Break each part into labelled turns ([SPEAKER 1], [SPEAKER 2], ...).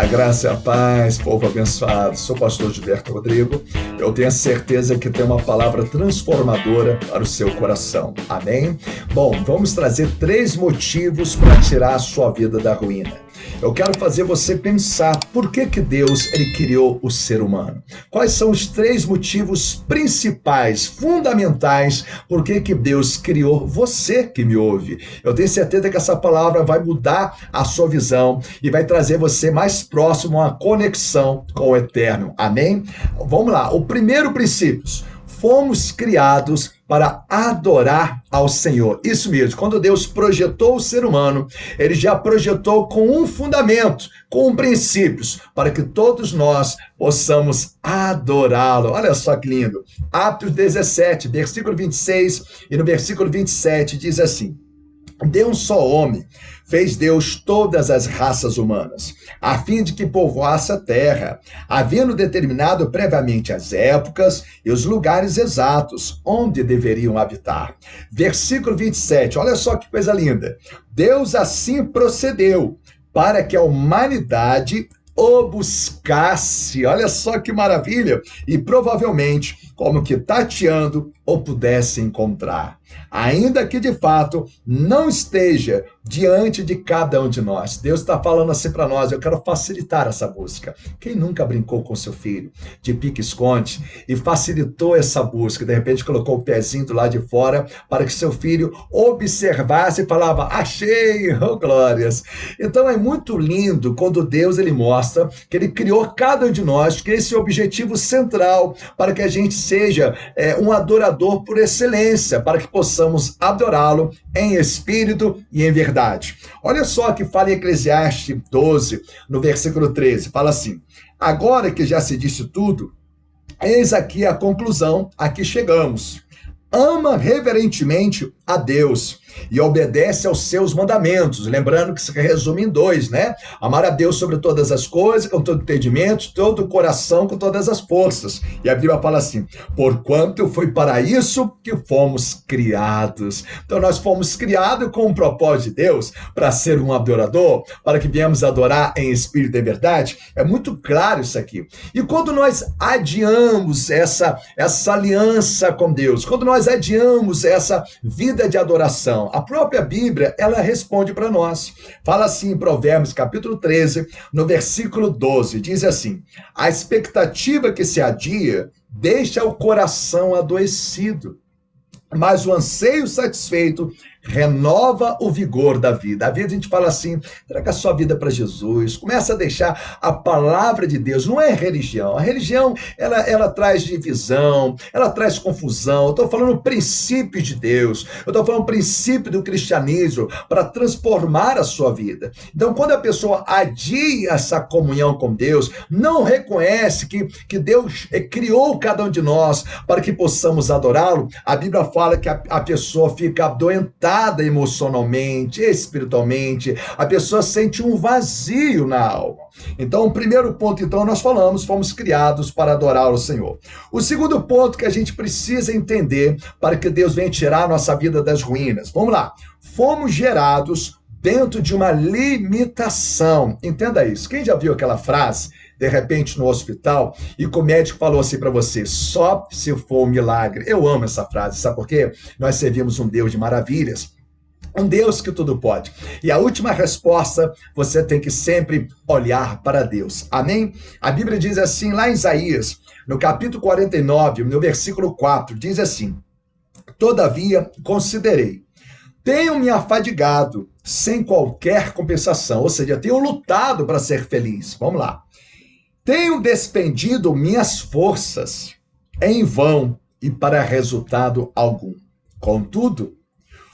[SPEAKER 1] graça e a paz, povo abençoado. Sou o pastor Gilberto Rodrigo. Eu tenho a certeza que tem uma palavra transformadora para o seu coração. Amém? Bom, vamos trazer 3 motivos para tirar a sua vida da ruína. Eu quero fazer você pensar por que Deus ele criou o ser humano. Quais são os 3 motivos principais, fundamentais, por que Deus criou você que me ouve. Eu tenho certeza que essa palavra vai mudar a sua visão e vai trazer você mais próximo a uma conexão com o eterno. Amém? Vamos lá. O primeiro princípio. Fomos criados para adorar ao Senhor. Isso mesmo, quando Deus projetou o ser humano, ele já projetou com um fundamento, com princípios, para que todos nós possamos adorá-lo. Olha só que lindo. Atos 17, versículo 26 e no versículo 27 diz assim: de um só homem fez Deus todas as raças humanas, a fim de que povoasse a terra, havendo determinado previamente as épocas e os lugares exatos onde deveriam habitar. Versículo 27, olha só que coisa linda. Deus assim procedeu para que a humanidade o buscasse, olha só que maravilha, e provavelmente, como que tateando, o pudesse encontrar, ainda que de fato não esteja diante de cada um de nós. Deus está falando assim para nós: eu quero facilitar essa busca. Quem nunca brincou com seu filho de pique-esconde e facilitou essa busca, de repente colocou o pezinho do lado de fora para que seu filho observasse e falava: achei, oh glórias. Então é muito lindo quando Deus ele mostra que ele criou cada um de nós, que esse é o objetivo central, para que a gente seja um adorador por excelência, para que possamos adorá-lo em espírito e em verdade. Olha só que fala em Eclesiastes 12, no versículo 13, fala assim: agora que já se disse tudo, eis aqui a conclusão a que chegamos. Ama reverentemente a Deus e obedece aos seus mandamentos. Lembrando que se resume em 2, né? Amar a Deus sobre todas as coisas, com todo entendimento, todo o coração, com todas as forças. E a Bíblia fala assim: porquanto foi para isso que fomos criados. Então nós fomos criados com um propósito de Deus, para ser um adorador, para que viemos adorar em espírito e verdade. É muito claro isso aqui. E quando nós adiamos essa aliança com Deus, quando nós adiamos essa vida de adoração, a própria Bíblia, ela responde para nós. Fala assim em Provérbios, capítulo 13, no versículo 12, diz assim: a expectativa que se adia deixa o coração adoecido, mas o anseio satisfeito renova o vigor da vida. Às vezes a gente fala assim: traga a sua vida para Jesus, começa a deixar a palavra de Deus. Não é religião. A religião, ela traz divisão, ela traz confusão. Eu estou falando princípio de Deus, eu estou falando princípio do cristianismo para transformar a sua vida. Então, quando a pessoa adia essa comunhão com Deus, não reconhece que Deus criou cada um de nós para que possamos adorá-lo, a Bíblia fala que a pessoa fica adoentada emocionalmente, espiritualmente, a pessoa sente um vazio na alma. Então, o primeiro ponto, então, nós falamos, fomos criados para adorar o Senhor. O segundo ponto que a gente precisa entender para que Deus venha tirar a nossa vida das ruínas. Vamos lá. Fomos gerados dentro de uma limitação. Entenda isso. Quem já viu aquela frase, de repente no hospital, e o médico falou assim para você: só se for um milagre? Eu amo essa frase, sabe por quê? Nós servimos um Deus de maravilhas, um Deus que tudo pode. E a última resposta, você tem que sempre olhar para Deus. Amém? A Bíblia diz assim, lá em Isaías, no capítulo 49, no versículo 4, diz assim: todavia considerei, tenho me afadigado sem qualquer compensação, ou seja, tenho lutado para ser feliz. Vamos lá. Tenho despendido minhas forças em vão e para resultado algum. Contudo,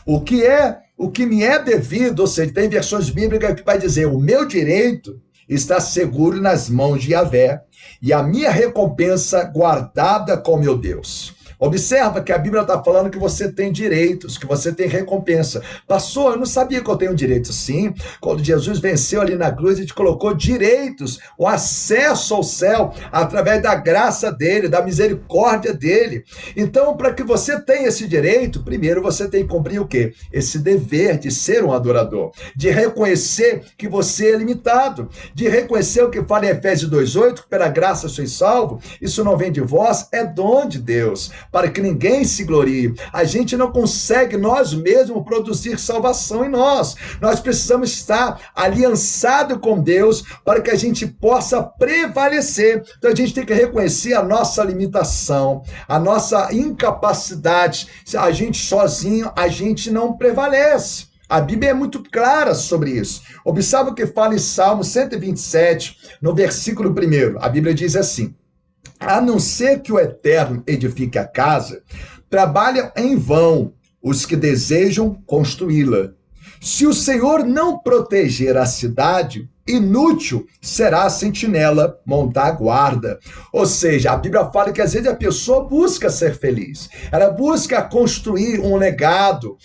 [SPEAKER 1] o que me é devido, ou seja, tem versões bíblicas que vai dizer: o meu direito está seguro nas mãos de Yahvé e a minha recompensa guardada com meu Deus. Observa que a Bíblia está falando que você tem direitos, que você tem recompensa. Pastor, eu não sabia que eu tenho direito. Sim, quando Jesus venceu ali na cruz, ele te colocou direitos, o acesso ao céu, através da graça dele, da misericórdia dele. Então, para que você tenha esse direito, primeiro você tem que cumprir o quê? Esse dever de ser um adorador, de reconhecer que você é limitado, de reconhecer o que fala em Efésios 2:8, que pela graça sois salvo, isso não vem de vós, é dom de Deus, para que ninguém se glorie. A gente não consegue nós mesmos produzir salvação em nós. Nós precisamos estar aliançado com Deus para que a gente possa prevalecer. Então a gente tem que reconhecer a nossa limitação, a nossa incapacidade. Se a gente sozinho, a gente não prevalece. A Bíblia é muito clara sobre isso. Observa o que fala em Salmo 127, no versículo 1. A Bíblia diz assim: a não ser que o Eterno edifique a casa, trabalham em vão os que desejam construí-la. Se o Senhor não proteger a cidade, inútil será a sentinela montar a guarda. Ou seja, a Bíblia fala que às vezes a pessoa busca ser feliz, ela busca construir um legado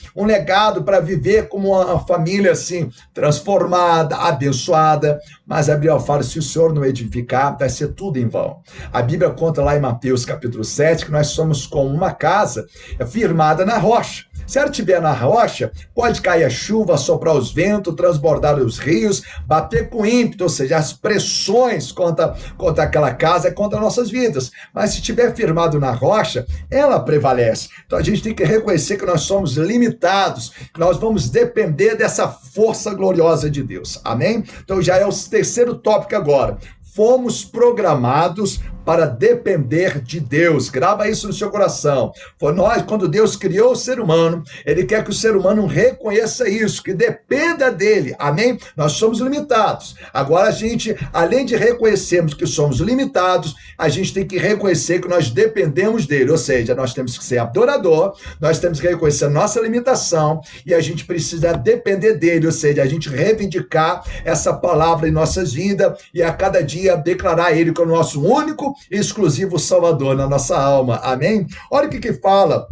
[SPEAKER 1] para viver como uma família assim, transformada, abençoada, mas a Bíblia fala, se o Senhor não edificar, vai ser tudo em vão. A Bíblia conta lá em Mateus capítulo 7, que nós somos como uma casa firmada na rocha. Se ela estiver na rocha, pode cair a chuva, soprar os ventos, transbordar os rios, bater com ímpeto, ou seja, as pressões contra aquela casa, contra nossas vidas. Mas se estiver firmado na rocha, ela prevalece. Então a gente tem que reconhecer que nós somos limitados, que nós vamos depender dessa força gloriosa de Deus. Amém? Então já é o terceiro tópico agora. Fomos programados para depender de Deus. Grava isso no seu coração. Foi nós, quando Deus criou o ser humano, ele quer que o ser humano reconheça isso, que dependa dele. Amém? Nós somos limitados. Agora a gente, além de reconhecermos que somos limitados, a gente tem que reconhecer que nós dependemos dele. Ou seja, nós temos que ser adorador, nós temos que reconhecer a nossa limitação e a gente precisa depender dele. Ou seja, a gente reivindicar essa palavra em nossas vidas e a cada dia declarar ele como nosso único e exclusivo Salvador na nossa alma. Amém? Olha o que fala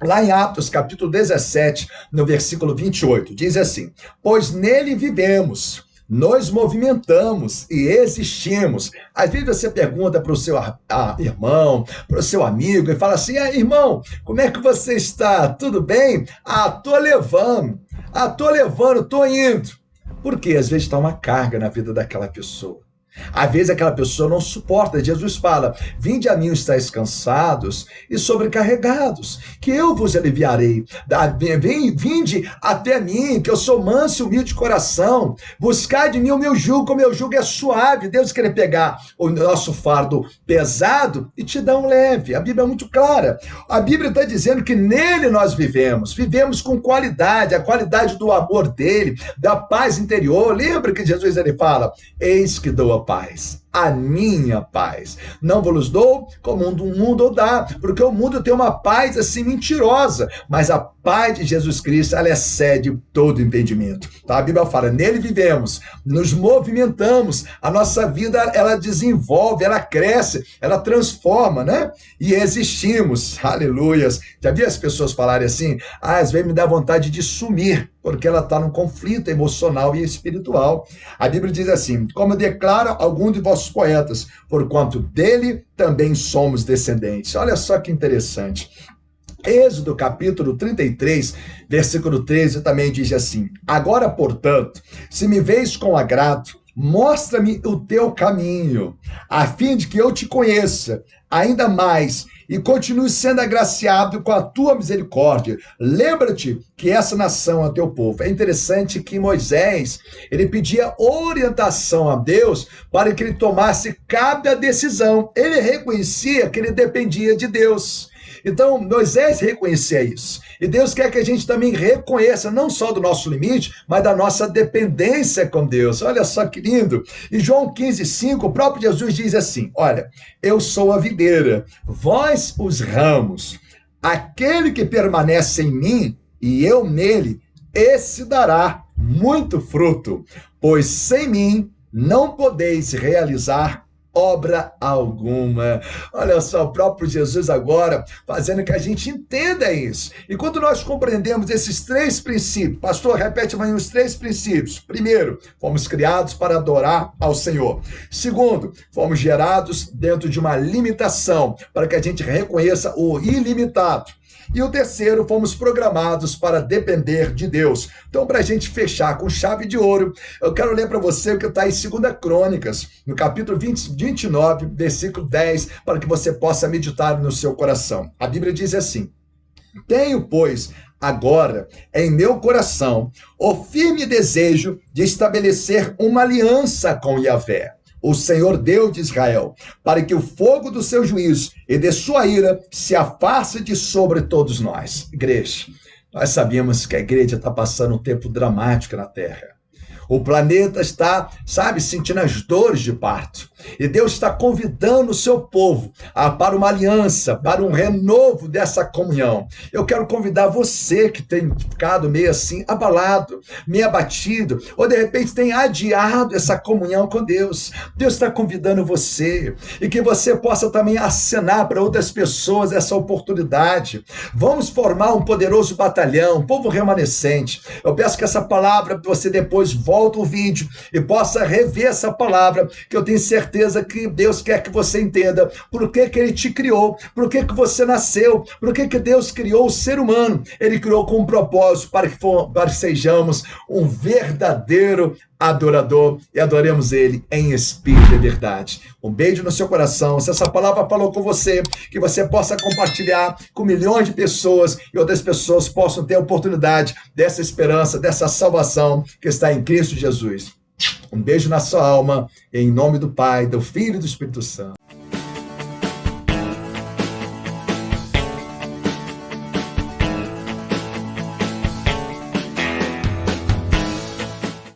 [SPEAKER 1] lá em Atos, capítulo 17, no versículo 28. Diz assim: pois nele vivemos, nos movimentamos e existimos. Às vezes você pergunta para o seu irmão, para o seu amigo, e fala assim: irmão, como é que você está? Tudo bem? Tô levando, tô indo. Porque às vezes está uma carga na vida daquela pessoa. Às vezes aquela pessoa não suporta. Jesus fala: vinde a mim os estáis cansados e sobrecarregados, que eu vos aliviarei. Vinde até mim, que eu sou manso e humilde de coração. Buscai de mim o meu jugo, o meu jugo é suave. Deus quer pegar o nosso fardo pesado e te dar um leve. A Bíblia é muito clara. A Bíblia está dizendo que nele nós vivemos com qualidade, a qualidade do amor dele, da paz interior. Lembra que Jesus ele fala: eis que dou a paz, a minha paz. Não vos dou como o mundo dá, porque o mundo tem uma paz assim mentirosa, mas a paz de Jesus Cristo, ela excede todo entendimento. Tá? A Bíblia fala: nele vivemos, nos movimentamos, a nossa vida ela desenvolve, ela cresce, ela transforma, né? E existimos. Aleluias. Já vi as pessoas falarem assim: às vezes me dá vontade de sumir, porque ela está num conflito emocional e espiritual. A Bíblia diz assim: como declara algum de vossos poetas, porquanto dele também somos descendentes. Olha só que interessante. Êxodo capítulo 33, versículo 13 também diz assim: agora, portanto, se me veis com agrado, mostra-me o teu caminho, a fim de que eu te conheça ainda mais e continue sendo agraciado com a tua misericórdia. Lembra-te que essa nação é teu povo. É interessante que Moisés, ele pedia orientação a Deus para que ele tomasse cada decisão. Ele reconhecia que ele dependia de Deus. Então, Moisés reconhecia isso. E Deus quer que a gente também reconheça, não só do nosso limite, mas da nossa dependência com Deus. Olha só que lindo. Em João 15:5, o próprio Jesus diz assim: olha, eu sou a videira, vós os ramos. Aquele que permanece em mim e eu nele, esse dará muito fruto, pois sem mim não podeis realizar obra alguma. Olha só, o próprio Jesus agora fazendo que a gente entenda isso. E quando nós compreendemos esses três princípios, pastor, repete amanhã os três princípios. Primeiro, fomos criados para adorar ao Senhor. Segundo, fomos gerados dentro de uma limitação, para que a gente reconheça o ilimitado. E o terceiro, fomos programados para depender de Deus. Então, para a gente fechar com chave de ouro, eu quero ler para você o que está em 2 Crônicas, no capítulo 29, versículo 10, para que você possa meditar no seu coração. A Bíblia diz assim: tenho, pois, agora em meu coração o firme desejo de estabelecer uma aliança com Yahvé, o Senhor Deus de Israel, para que o fogo do seu juízo e de sua ira se afaste de sobre todos nós. Igreja, nós sabemos que a igreja está passando um tempo dramático na terra. O planeta está, sentindo as dores de parto. E Deus está convidando o seu povo para uma aliança, para um renovo dessa comunhão. Eu quero convidar você que tem ficado meio assim, abalado, meio abatido, ou de repente tem adiado essa comunhão com Deus. Deus está convidando você, e que você possa também acenar para outras pessoas essa oportunidade. Vamos formar um poderoso batalhão, um povo remanescente. Eu peço que essa palavra, você depois volta o vídeo e possa rever essa palavra, que eu tenho certeza que Deus quer que você entenda por que ele te criou, por que você nasceu, por que Deus criou o ser humano. Ele criou com um propósito para que sejamos um verdadeiro adorador e adoremos ele em espírito e verdade. Um beijo no seu coração. Se essa palavra falou com você, que você possa compartilhar com milhões de pessoas e outras pessoas possam ter a oportunidade dessa esperança, dessa salvação que está em Cristo Jesus. Um beijo na sua alma, em nome do Pai, do Filho e do Espírito Santo.